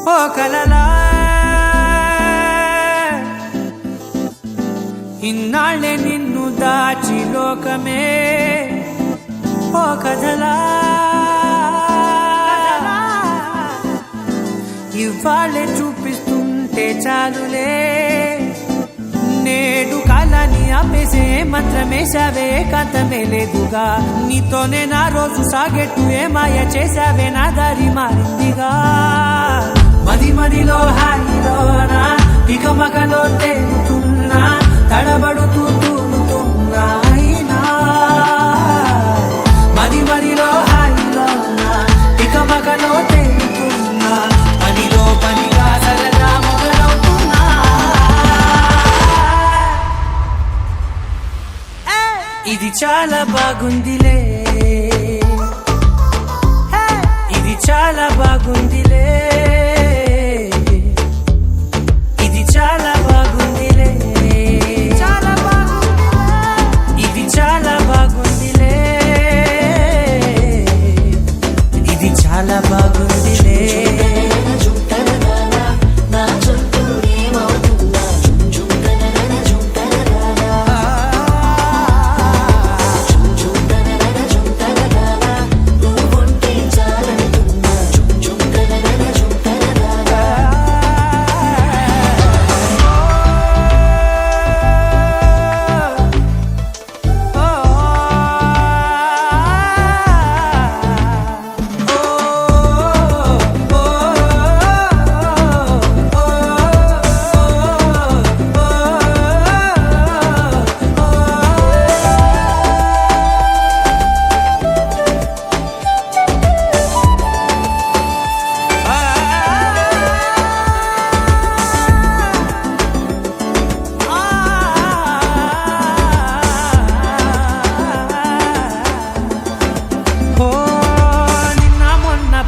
ఓ కలలా ఇన్నాళ్ళే నిన్ను దాచి లోకమే ఓ కథలా ఇవాళ్ళే చూపిస్తుంటే చాలులే నేడు కాలాన్ని ఆపేసే మంత్రమేశావే కాంతమే లేదుగా నీతోనే నా రోజు సాగెట్టు ఏ మాయ చేశావే నా దారి మారిందిగా మది మదిలో హాయిలోనా ఇక మగలో తేలుతున్నా తడబడుతూ తూలుతున్నా అయినా మది మదిలో హాయిలోనా ఇక మగలో తేలుతున్నా పనిలో పనిగా సరదా మొదలవుతున్నా ఇది చాలా బాగుందిలే ఇది చాలా బాగుందిలే ఇది చాలా బాగుందిలే చాలా బాగుంది ఇది చాలా బాగుందిలే ఇది చాలా బాగుందిలే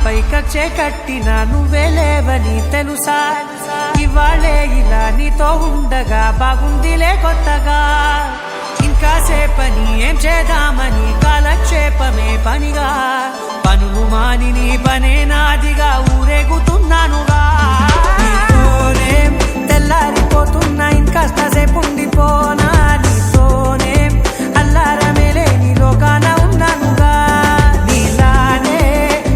పైకచ్చే కట్టినా నువ్వే లేవని తెలుసా ఇవాళే ఇలా నీతో ఉండగా బాగుందిలే కొత్తగా ఇంకా సేపని ఏం చేద్దామని కాలక్షేపమే పనిగా పనులు మాని నీ పనే నాదిగా ఊరేగుతున్నానుగా నీతోనే తెల్లారిపోతున్నా ఇంకాస్త సేపు ఉండిపోనా నీతోనే అల్లారమే లేని లోకాన ఉన్నానుగా నీలానే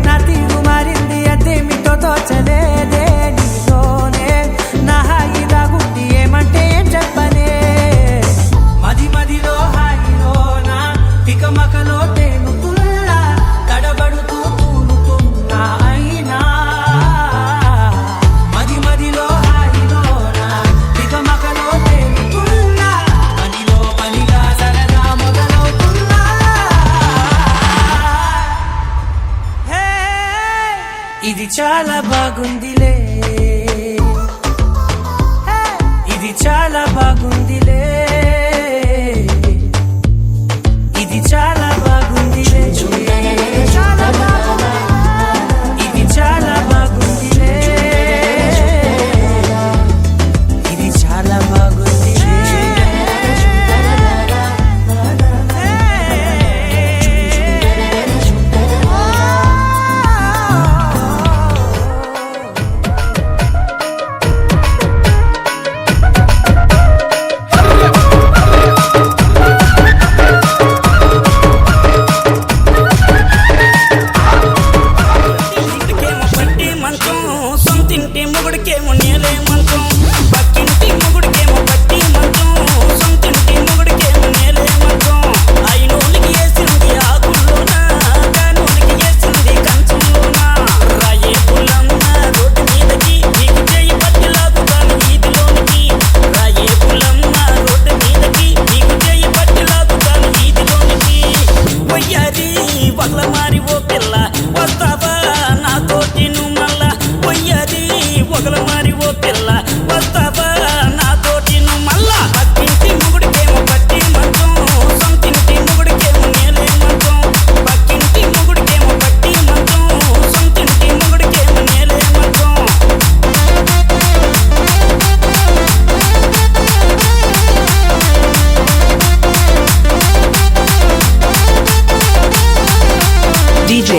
నా తీరు మారింది అదేమిటో తోచలేదే నీతోనే నా హాయి దాగుంది ఏమంటే ఏం చెప్పనే మది మదిలో హాయిలోనా తికమకలో తేలుతున్నా తడబడుతూ తూలుతున్నా అయినా మది మదిలో హాయిలోనా తికమకలో తేలుతున్నా పనిలో పనిగా సరదా మొదలవుతున్నా ఇది చాలా బాగుందిలే ఇది చాలా బాగుందిలే ఇది చాలా బాగుందిలే చాలా బాగుంది ఇది చాలా బాగుందిలే ఇది చాలా బాగుందిలే DJ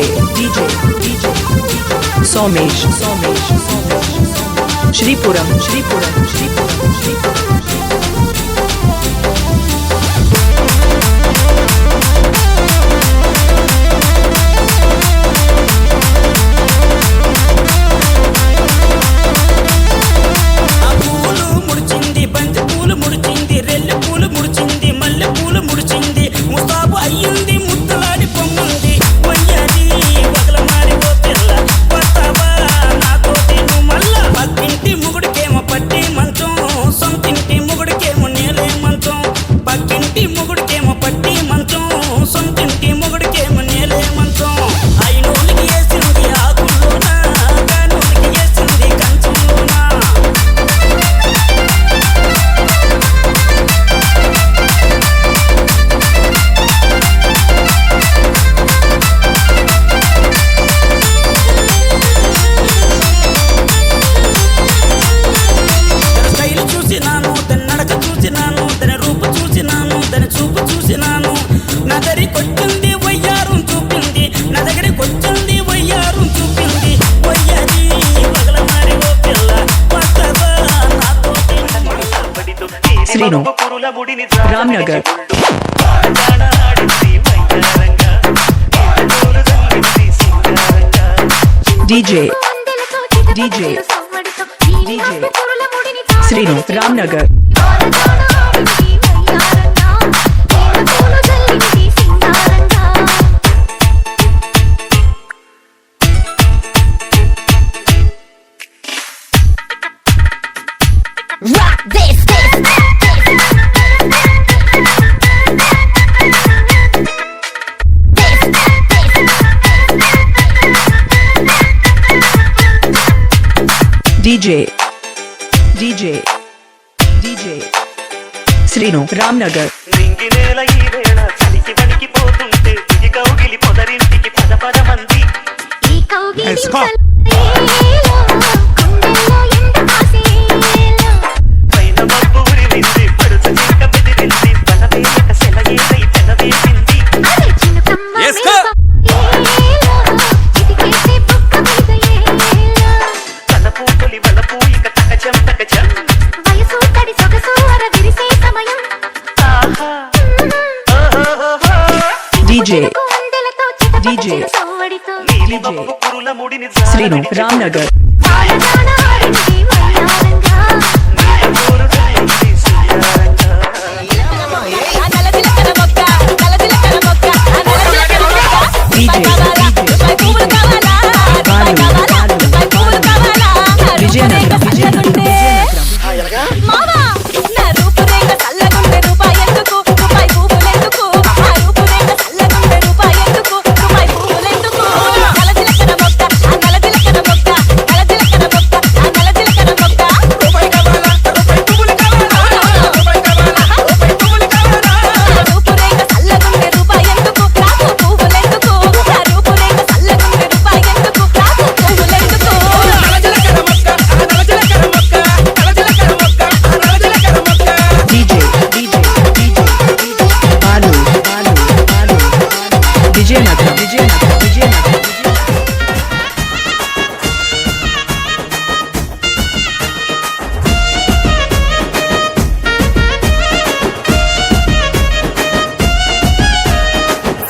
Somesh Sripuram Sripuram Sripuram Sripuram Srinu Ramnagar DJ DJ DJ Srinu Ramnagar Rock this, DJ DJ DJ Srinu Ramnagar నింగినేల ఈ వేళ చలికి వణికిపోతుంటే ఇది కౌగిలి పొదరింటికి పద పద మంది ఈ కౌగిలి పైన మబ్బు ఉరిమింది పడుచు చిక్క బెదిరింది బలవేయక సెలయేరై తెలవేసింది తలపూతలి వలపూ ఇక తకచం తకచం వయసు తడి సొగసు అర విరిసే సమయం ఆహా ఓహోహో డీజే కొండలతో డీజే సవ్వడితో నీలి మబ్బు కురుల ముడిని శ్రీను రామ్నగర్ వానగాన ఆడింది వయ్యారంగా ఊరు తల్లింది సింగారంగా డీజే విజయనగరం విజయనగరం మామా నా రూపురేఖ చల్లగుండే రూపాయి ఎందుకు రూపాయి పువ్వులెందుకు ఆ రూపురేఖ చల్లగుండే రూపాయి ఎందుకు రూపాయి పువ్వులెందుకు నలజిలకన మొక్క ఆ నలజిలకన మొక్క నలజిలకన మొక్క ఆ నలజిలకన మొక్క రూపాయి కావాలా రూపాయి పువ్వులు కావాలా రూపాయి కావాలా రూపాయి పువ్వులు కావాలా రూపురేఖ చల్లగుండే రూపాయి ఎందుకు రాకు పువ్వులెందుకు ఆ రూపురేఖ చల్లగుండే రూపాయి ఎందుకు రాకు పువ్వులెందుకు నలజిలకన మొక్క ఆ నలజిలకన మొక్క నలజిలకన మొక్క ఆ నలజిలకన మొక్క DJ DJ DJ Balu Balu Balu Vizianagaram Vizianagaram Vizianagaram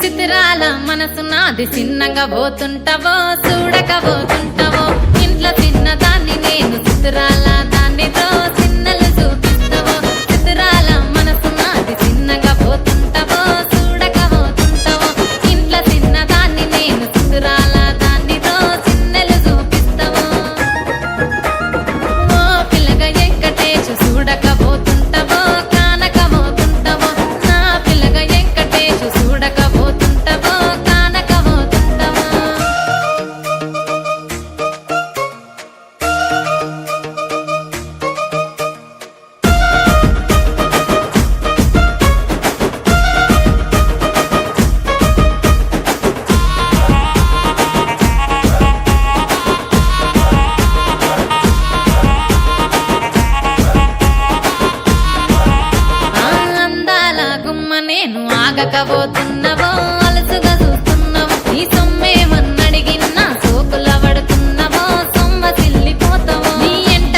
చిత్రాల మనసు నాది చిన్నగా పోతుంటావో చూడక పోతుంటావో ఇంట్లో చిన్నదాన్ని నేను చిత్రాల దాన్నితో చిన్నలు చూపిస్తావో చిత్రాల మనసు నాది చిన్నగా పోతుంటావో చూడక పోతుంటావో ఇంట్లో చిన్నదాన్ని నేను చిత్రాల దాన్నితో చిన్నలు చూపిస్తావో ఓ పిల్లగా ఎక్కటేచు చూడక పోతుంటావో కానక పోతుంటావో నా పిల్లగా ఎక్కటేచు చూడక పోతుంటావో కానక పోతుంటావో ఆ అందాల గుమ్మ నేను ఆగకపోతున్నవో అలసుగా చూస్తున్నావో నీ సొమ్మేమన్నడిగిన్నా సోకుల పడుతున్నవో సొమ్మ సిల్లిపోతావో నీ ఎంట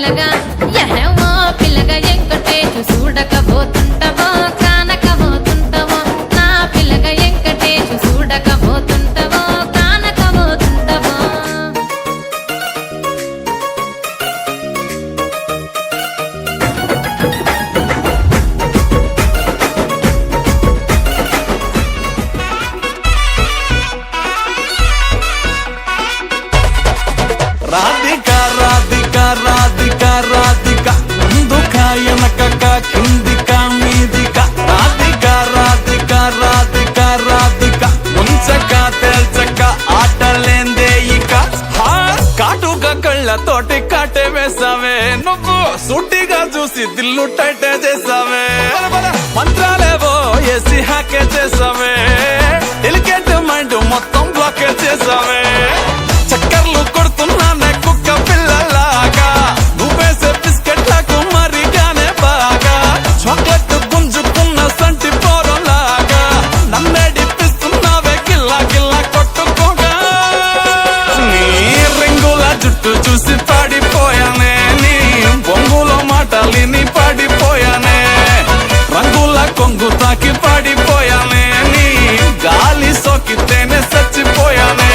పిల్లగా యహో పిల్లగా ఎంకటేషు చూడకపోతుంటవో కానకపోతుంటవో నా పిల్లగా ఎంకటేషు చూడకపోతుంటవో కానకపోతుంటవో రాధిక రాధిక రాధిక రాధిక ముందుక వెనకక కిందిక మీదిక రాధిక రాధిక రాధిక రాధిక ముంచక తేల్చక ఆటలేందే ఇక కాటుక కళ్ళతోటి కాటే వేసావే నువ్వు సూటిగా చూసి దిల్లు టైటే చేసావే మంత్రాలేవో ఏసి హ్యాకే చేసావే డెలికేట్ మైండ్ మొత్తం బ్లాకే చేసావే చక్కర్లు కొడుతున్నానే కుక్క పిల్లలాగా నువ్వేసే బిస్కెట్లకు మరిగానే బాగా చాక్లెట్ గుంజుకున్న సంటి పోరలాగా నన్నేడిపిస్తున్నావే గిల్లా గిల్లా కొట్టుకోగా నీ రింగుల జుట్టు చూసి పడిపోయానే నీ బొంగులో మాటలిని పడిపోయానే రంగుల కొంగు తాకి పడిపోయానే నీ గాలి సోకితేనే చచ్చిపోయానే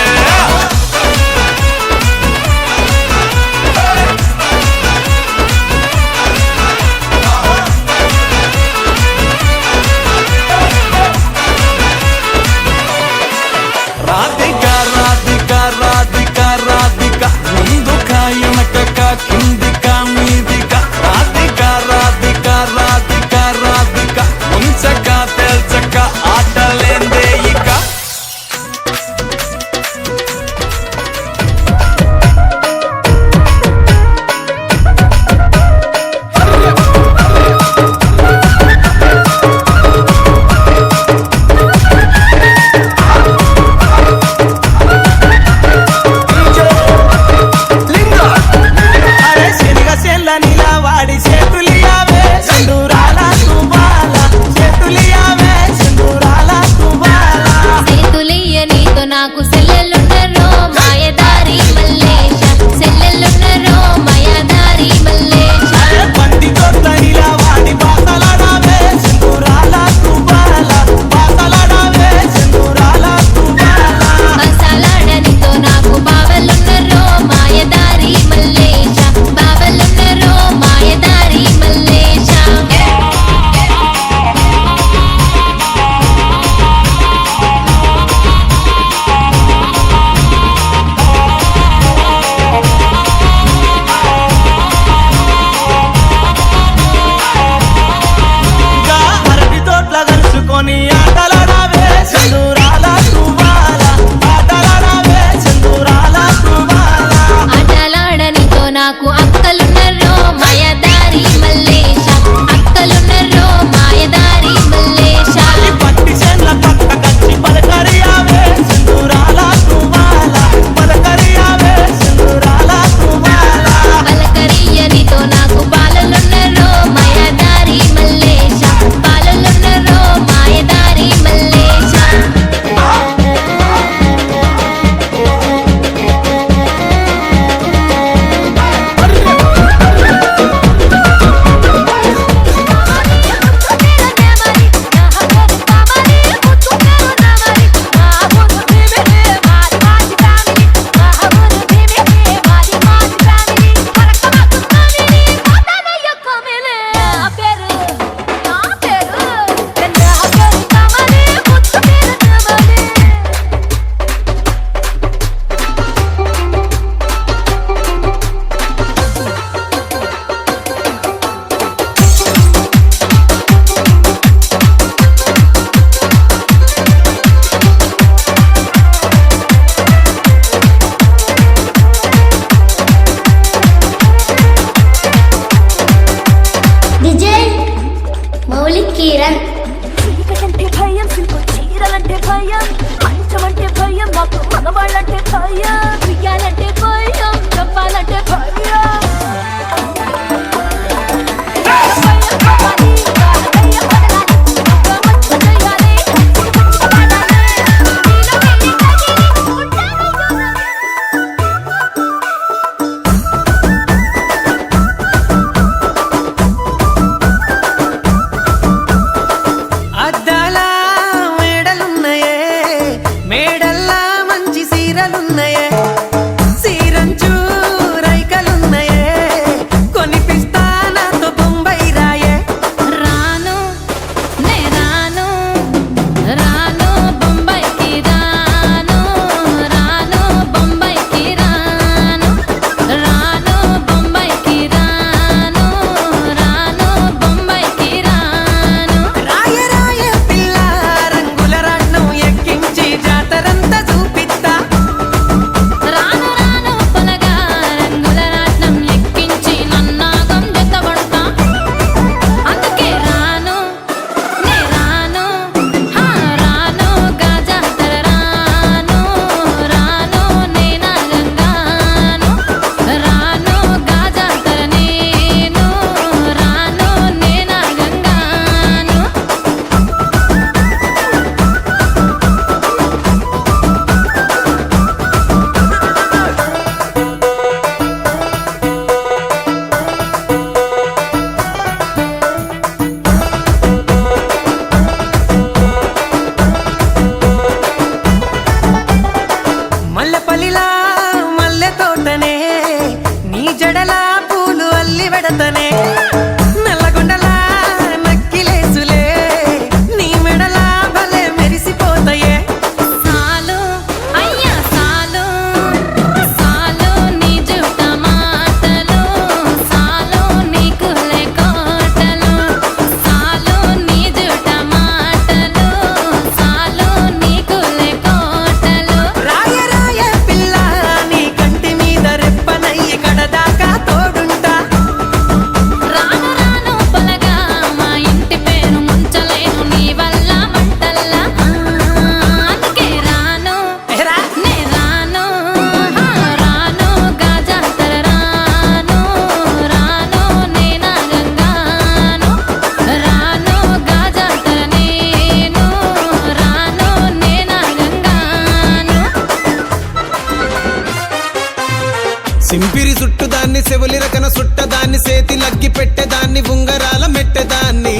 లగ్గి పెట్టేదాన్ని ఉంగరాల మెట్టేదాన్ని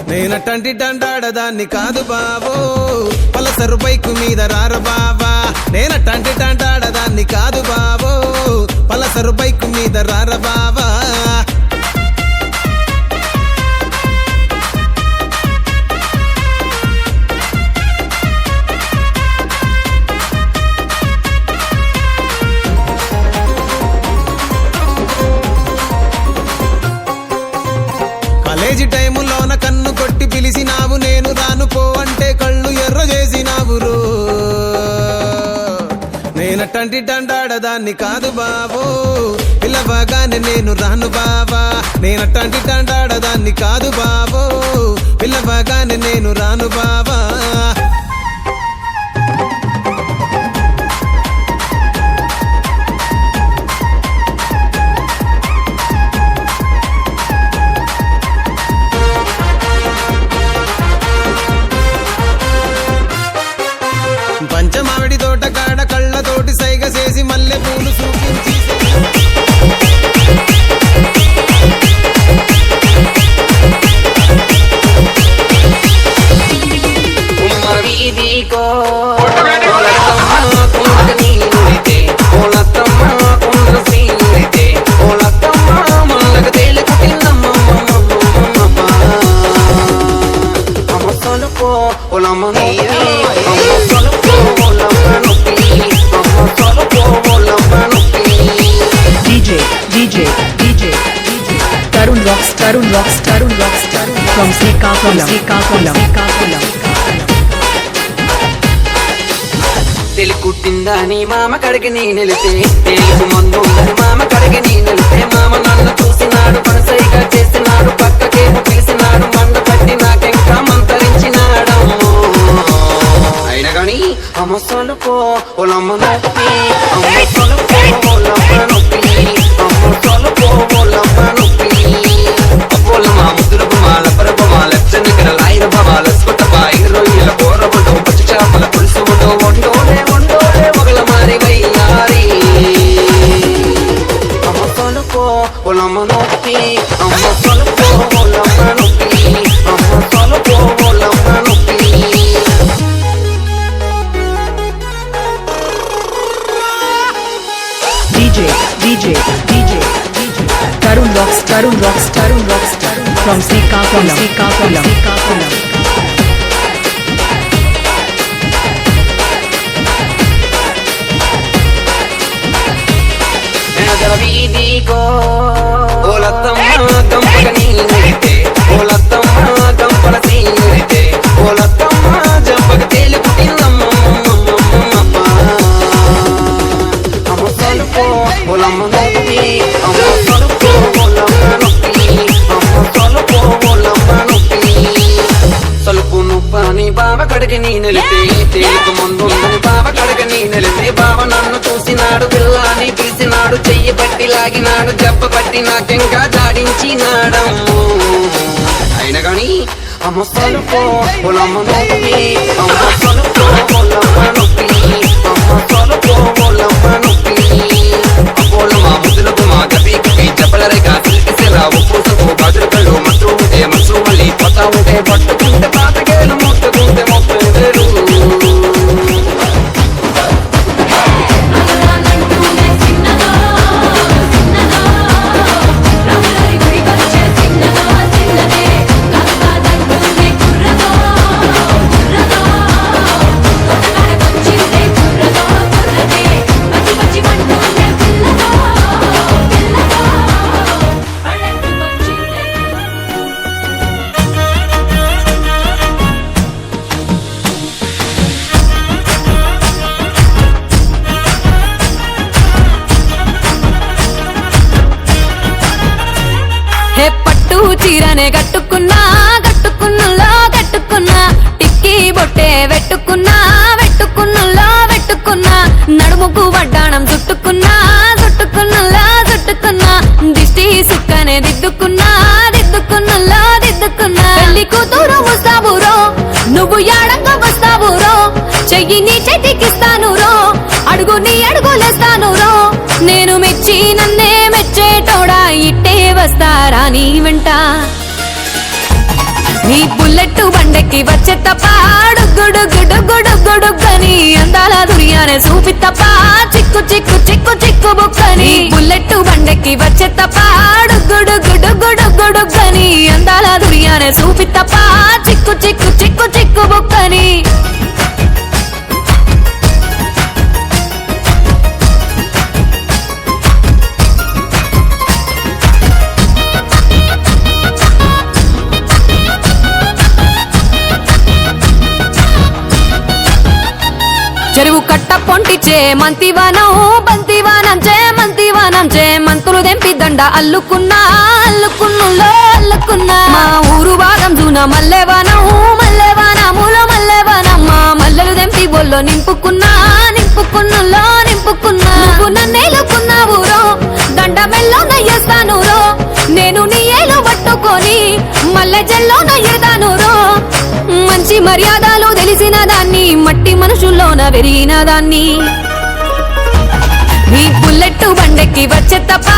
నేనటంటి డండాడదాన్ని కాదు బావో పలసరు బైకు మీద రార బావా నేనటంటి డండాడదాన్ని కాదు బావో పలసరు బైకు మీద రార బావా కాలేజీ టైములోన కన్ను కొట్టి పిలిచినావు నేను రాను పో అంటే కళ్ళు ఎర్ర చేసినావు రో నేనటంటి డండాడదాన్ని కాదు బావో పిల్లవగానే నేను రాను బావా నేనటంటి డండాడదాన్ని కాదు బావో పిల్లవగానే నేను రాను బావా పంచమావిడి తోట కాడ కళ్ళతోటి సైగ చేసి మల్లె పూలు చూపించి DJ Tarun Rocks from Srikakulam. తెలుకుట్టిందని మామ కడిగి నీ నిలితే తెలుగు మందుందని మామ కడిగి నీ నిలితే మామ నన్ను చూసినాడు పనసైగా చేసినాడు పక్కకేమో పిలిచినాడు మంద పట్టి నాకెంకా మంతరించినాడమ్మో అయినా గాని అమ్మ సొలుపో ఒలమ్మ నొప్పి అమ్మ సొలుపో ఒలమ్మ నొప్పి అమ్మ సొలుపో ఒలమ్మ నొప్పి అపోలమ్మ ముద్దురపు మాల పరపు మాల చెన్నకర లాయిర భవాల స్పట బాయి రొయ్యల కూరబుడు పచ్చి చేపల పులుసు వండోలే మొగల మారి వయ్యారి అమ్మ సొలుపో ఒలమ్మ నొప్పి అమ్మ సొలుపో ఒలమ్మ నొప్పి అమ్మ సొలుపో ఒలమ్మ నొప్పి DJ Tarun Rocks from Srikakulam. వీధికో ఓలత్తమ్మ గంపల నీళ్ళితే ఓలత్తమ్మ గంపల తీరితే ఓలత్తమ్మ జంపక తేలిపు తిన్నమ్మ అమ్మ సొలుపో ఒలమ్మ నొప్పి అమ్మ సొలుపో ఒలమ్మ నొప్పి అమ్మ సొలుపో ఒలమ్మ నొప్పి సొలుపు నొప్పని బావ కడిగి నీ నిలితే తేలిక ముందుందని బావ కడిగి నీ నిలితే బావ నన్ను చూసినాడు పిల్లని పిలిచినాడు చెయ్యి పట్టి లాగినాడు జబ్బ పట్టి నాకెంకా జాడించినాడమ్ము అయినా గాని అమ్మ సొలుపో ఒలమ్మ నొప్పి అమ్మ సొలుపో ఒలమ్మ నొప్పి అమ్మ సొలుపో ఒలమ్మ నొప్పి అపోలమ్మ ముద్దులకు మా గబీకి చెప్పలరేగా సిల్కిసిరా ఉప్పుసకు బాజుకలు మత్తు ఉంటే మసు మళ్ళీ కొత్త ఉంటే పట్టుకుంటే పాతగేలు ముట్టుకుంటే మొప్పేరు చీరనే కట్టుకున్నా టిక్కీ బొట్టే వెట్టుకున్నా నడుముకు వడ్డాణం చుట్టుకున్నా దిష్టి సుక్కనే దిద్దుకున్నా పెళ్లి కూతురు వస్తావురో నువ్వు యాడంగా వస్తావురో చెయ్యి నీ చేతికిస్తాను రో అడుగు నీ అడుగులేస్తాను రో నేను మెచ్చి నన్నే మెచ్చేట నీ వెంట నీ బుల్లెట్ బండెక్కి వచ్చే తప్ప గుడుగుడుగుడుగుడుగని అందాల దునియానే చూపి తప్ప చిక్కు చిక్కు చిక్కు చిక్కు బుక్కని బుల్లెట్ బండెక్కి వచ్చే తప్ప గుడుగుడుగుడుగుడుగని అందాల దునియానే చూపి తప్ప చిక్కు చిక్కు చిక్కు చిక్కు బుక్కని చెరువు కట్ట పొంటిచే మంతివానం బంతివానం చే మంతులు దెంపి దండ అల్లుకున్నా అల్లుకున్నులో అల్లుకున్నా మా ఊరు భాగం జూన మల్లెవానములో మల్లెవానమ్మ మల్లెలు దెంపి బొల్లో నింపుకున్నా నింపుకున్నులో నింపుకున్నా నువ్వు నన్నేలుకున్నావు రో దండ మెల్లో నయ్యేస్తాను రో నేను నీ ఏలు పట్టుకొని మల్లె జల్లో నయ్యేదాను రో మంచి మర్యాదలు తెలిసిన దాన్ని మట్టి మనుషుల్లోన పెరిగిన దాన్ని నీ బుల్లెట్ బండెక్కి వచ్చే తప్ప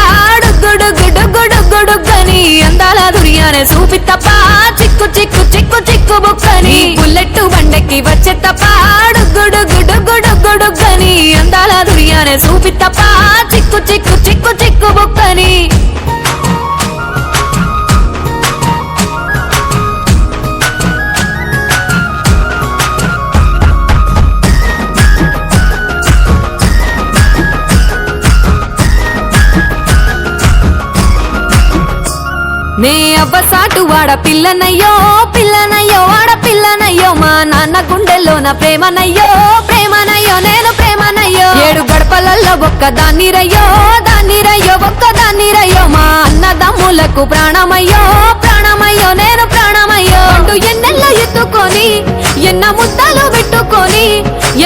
గుడుగుడుగుడుగుడుగని అందాల దునియానే చూపి తప్ప చిక్కు చిక్కు చిక్కు చిక్కు బుక్కని బుల్లెట్ బండెక్కి వచ్చే తప్ప గుడుగుడుగుడుగుడుగని అందాల దునియానే చూపి తప్ప చిక్కు చిక్కు చిక్కు చిక్కు బుక్కని నే అవ్వసాటు వాడ పిల్లనయ్యో పిల్లనయ్యో వాడ పిల్లనయ్యో మా నాన్న గుండెల్లోన ప్రేమనయ్యో ప్రేమనయ్యో నేను ప్రేమనయ్యో 7 గడపలల్లో ఒక్కదాన్ని రయ్యో ఒక్కదాన్ని రయ్యో మా అన్నదమ్ములకు ప్రాణమయ్యో ప్రాణమయ్యో నేను ప్రాణమయ్యో అంటూ ఎన్నెల్లో ఎత్తుకొని ఎన్న ముద్దలు పెట్టుకొని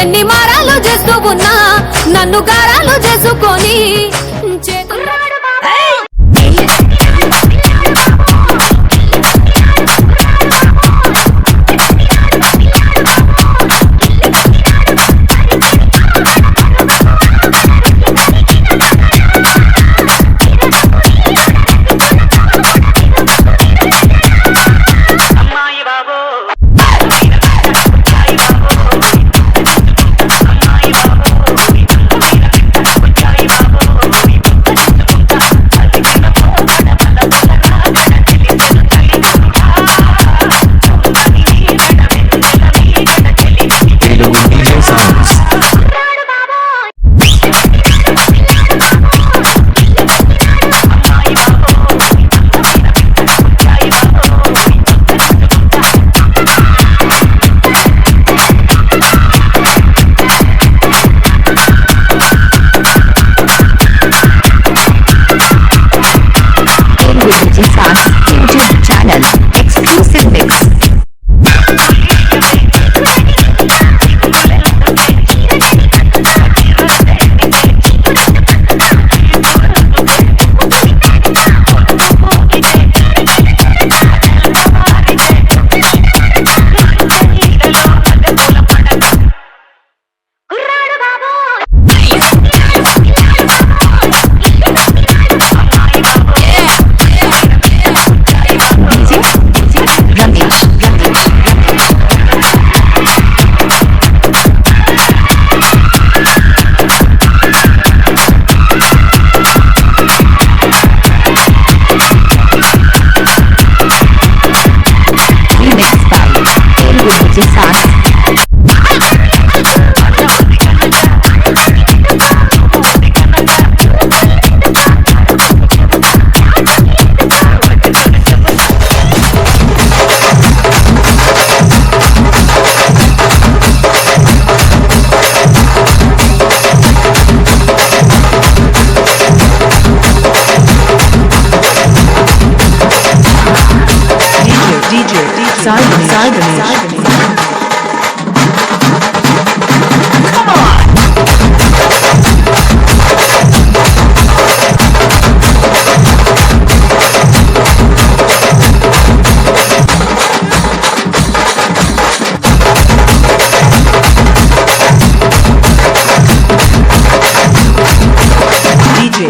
ఎన్ని మారాలు చేస్తూ ఉన్నా నన్ను గారాలు చేసుకొని చేతులు YouTube channel exclusive mix.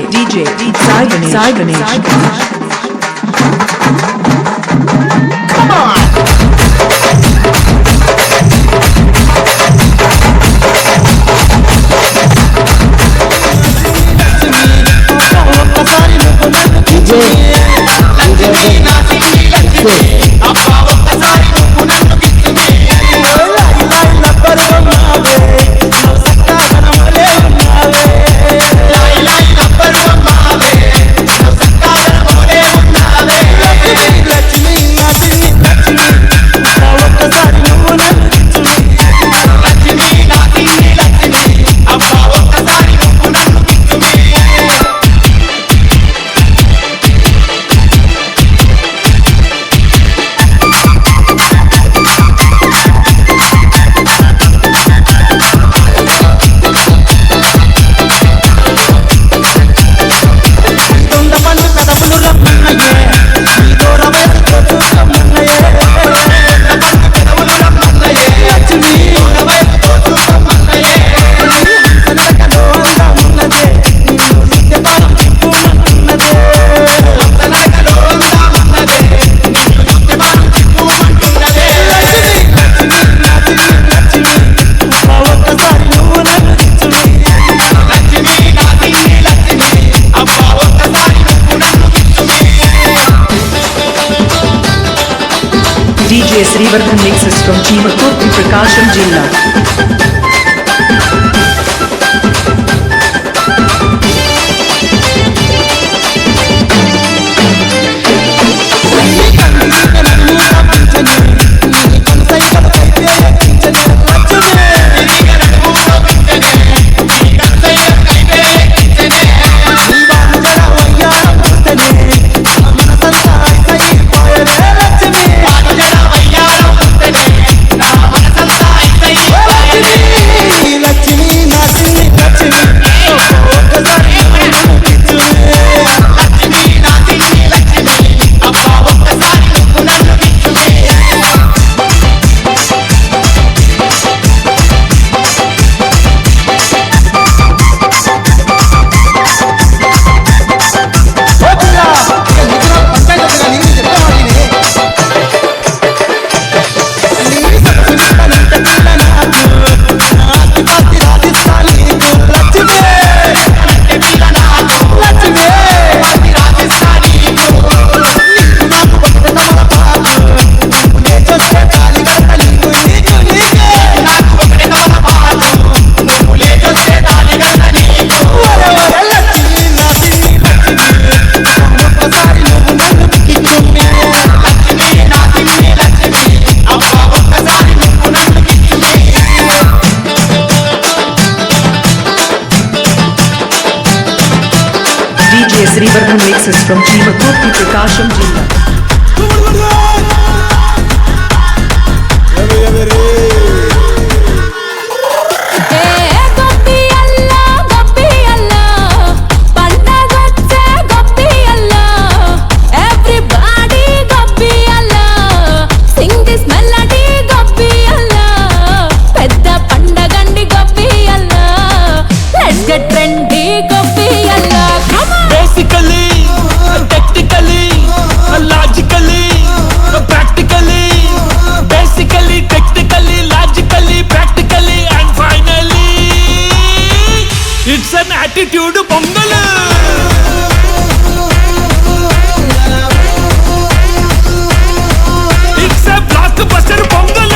DJ Sai Ganesh. DJ Sriwardhan mixes from Chimakurti, Prakasham Jilla. DJ Sriwardhan mixes from Chimakurti, Prakasham Jilla. It's an attitude pongal. It's a blockbuster pongal.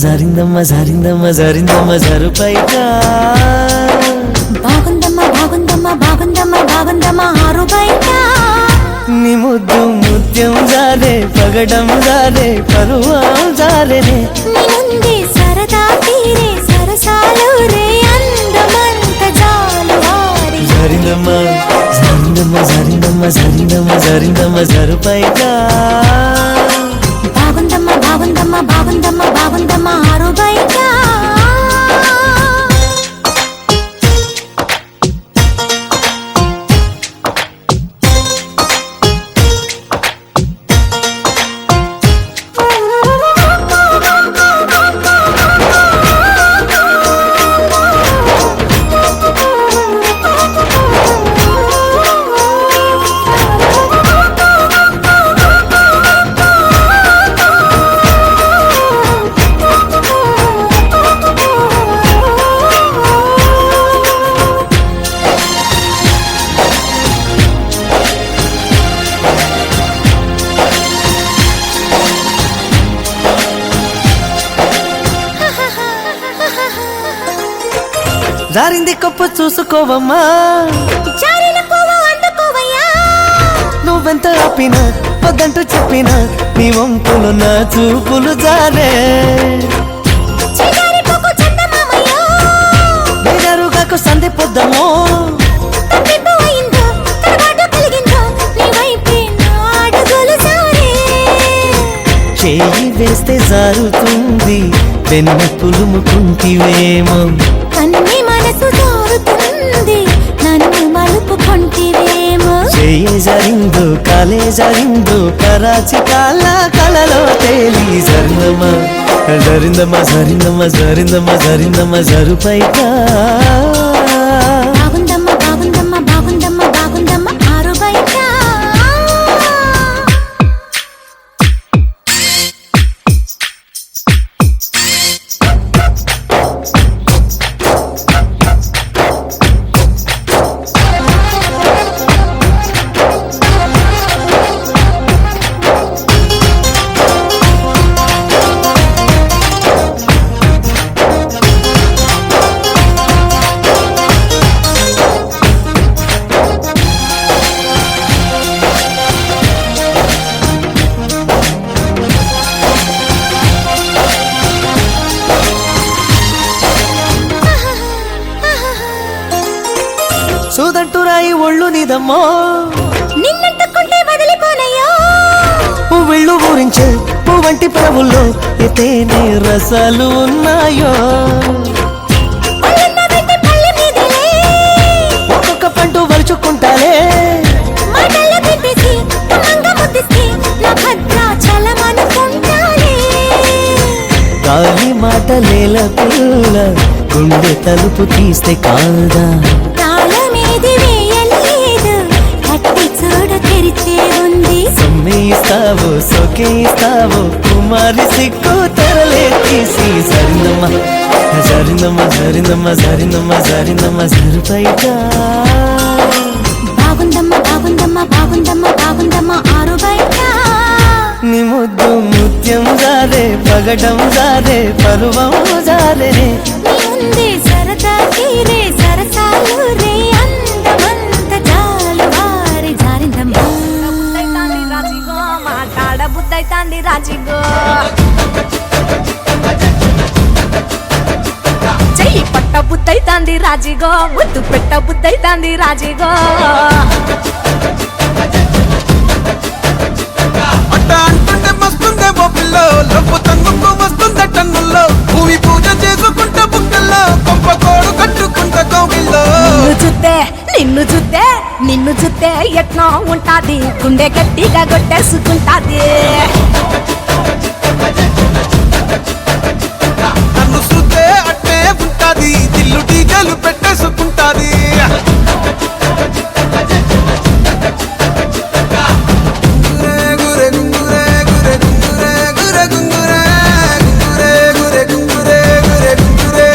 జారిందమ్మ జారిందమ్మ జారిందమ్మ జరుపైగా బాగుందమ్మ బాగుందమ్మ బాగుందమ్మ బాగుందమ్మ ఆరు బయట నీ ముద్దు ముత్యం జారే పగడం జారే పరువం జారేనే నీ ముందే సరదా తీరే సరసాలు రే అందమంత జాలు వారి జారిందమ్మ జారిందమ్మ జారిందమ్మ జారిందమ్మ జారిందమ్మ జరుపైగా బాగుందమ్మ బాగుందమ్మ బాగుందమ్మ బాగుందమ్మ ఆరు బయట జారింది కప్పు చూసుకోవమ్మా జారిన పువ్వు అందుకోవయ్యా నువ్వెంత ఆపినా వద్దంటూ చెప్పినా నీ వంపులు నా చూపులు జారే చిగారిపోకు చందమామయ్యో బేజారుగాకు సంధి పొద్దమో తప్పిపోయిందో తడబాటు కలిగిందో నీ వైపే నా అడుగులు సారే చేయి వేస్తే జారుతుంది వెన్న పులుముకుంటివేమో కన్ని మనసు జారుతుంది నన్ను మలుపుకుంటివేమో చేయి జారిందో కాలే జారిందో కరాచి కాళ్ళ కళలో తేలి జరిందమ్మా జరిందమ్మా జరిందమ్మా జరిందమ్మా జరిందమ్మా జరుపైగా బాగుందమ్మా బాగుందమ్మా బాగుందమ్మా బాగుందమ్మా ఆరు బయట చూదంటూ రాయి ఒళ్ళు నీదమ్మో నిన్నట్టుకుంటే వదిలిపోనయ్యో పువ్విళ్ళు ఊరించే పువ్వంటి ప్రభుల్లో ఎతేనే రసాలు ఉన్నాయో ఒళ్ళున్న వెంట పళ్ళె మీదలే ఒక్కొక్క పంట వలుచుకుంటాలే మాటల్లో పెట్టేసి కమ్మంగా ముద్దిస్తే నా భద్రాచలమనుకుంటానే గాలి మాటలేల పిల్ల గుండె తలుపు తీస్తే కాదా తాళమేది వేయలేదు కట్టి చూడ తెరిచే ఉంది సొమ్మేస్తావో సొకేస్తావో కుమారి సిక్కు తెరలే తీసి జరిందమ్మా జరిందమ్మా జరిందమ్మా జరిందమ్మా జరిందమ్మా జరుపైగా బాగుందమ్మా బాగుందమ్మా బాగుందమ్మా బాగుందమ్మా ఆరు బయట నీ ముద్దు ముత్యం జారే పగడం జారే పరువం జారే నీ ఉంది సరదా తీరే సరసాలు రే అందమంత చాలు వారి జారిందమ్మా రాజిగో మాట్లాడ బుద్ధైతాంది రాజిగో చెయ్యి పట్ట బుద్ధైతాంది రాజిగో ముద్దు పెట్ట బుద్ధైతాంది రాజిగో అట్ట అంటుంటే మస్తుందేమో పిల్లో లబ్బు తంగుకు వస్తుందే టన్నుల్లో భూమి పూజ చేసుకుంటే బుక్కల్లో కొంప కోడు కట్టుకుంటే కౌగిల్లో నిన్ను చూస్తే నిన్ను చూస్తే ఎట్లా ఉంటాది గుండె గట్టిగా కొట్టేసుకుంటాది నన్ను చూస్తే అట్టే ఉంటాది దిల్లు డీజలు పెట్టేసుకుంటాది గురే గురే గుంగురే గురే గుంగురే గురే గుంగురే గురే గురే గుంగురే గురే గుంగురే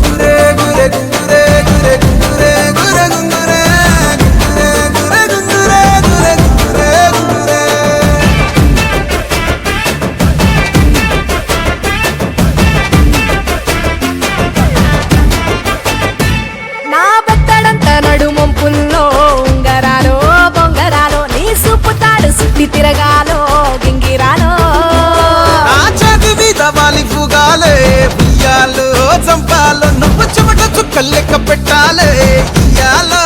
గురే గురే గుంగురే గురే గుంగురే గురే గుంగురే గురే గుంగురే గురే గుంగురే గుంగురే నా బెత్తడంత నడుమొంపుల్లో ఉంగరాలో బొంగరాలో నీ సుప్పుతాడు సుట్టి తిరగాలో గింగిరాలో నా చేతి మీద వాలి పుగాలే ఉయ్యాలో చంపాలో నువ్వు చెమట చుక్కలు లెక్క పెట్టాలే ఇయ్యాలో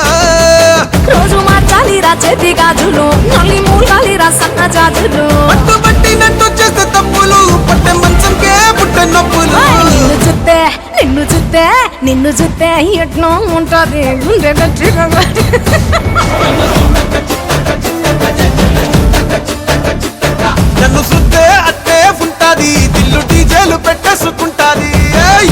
రోజు మార్చాలి రా చేతి గాజులు నల్లి మూలాలి రా సన్న జాజులు పట్టు పట్టినట్టు చేసే తప్పులు పట్టే మంచంకే పుట్టే నొప్పులు నిన్ను చూస్తే నిన్ను చూస్తే నిన్ను చూస్తే ఎట్లా ఉంటది గుండె గట్టిగా నన్ను సుత్తే అట్టే ఉంటాది దిల్లు డీజేలు పెట్టేసుకుంటాది ఏయ్!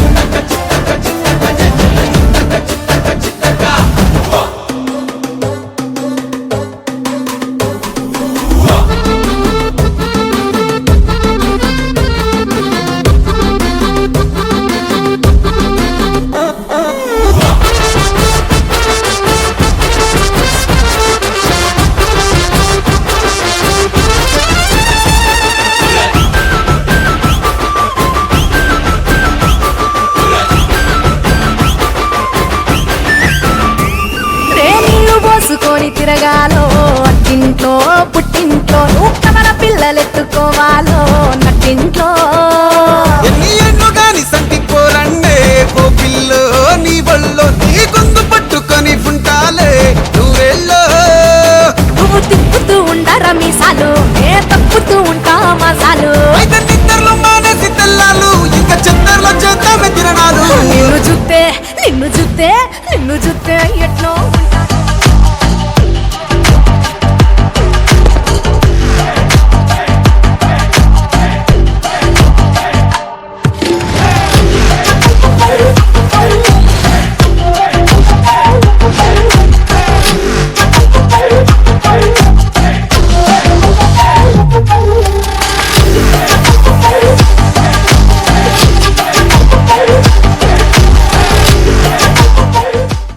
తిరగాలో అట్టింట్లో పుట్టింట్లో నువ్వు కమల పిల్లలెత్తుకోవాలో నట్టింట్లో ఎన్ని ఎన్ను గాని సంటి పోరండే ఓ పిల్లో నీ బళ్ళో నీ గొంతు పట్టుకొని ఉంటాలే నువ్వెల్లో నువ్వు తిప్పుతూ ఉండరా మీసాలు నే తప్పుతూ ఉంటా మసాలు అయితే నిద్రలో మానేసి తెల్లాలు ఇంకా చిత్తర్లో చేద్దామే తిరణాలు నిన్ను చూస్తే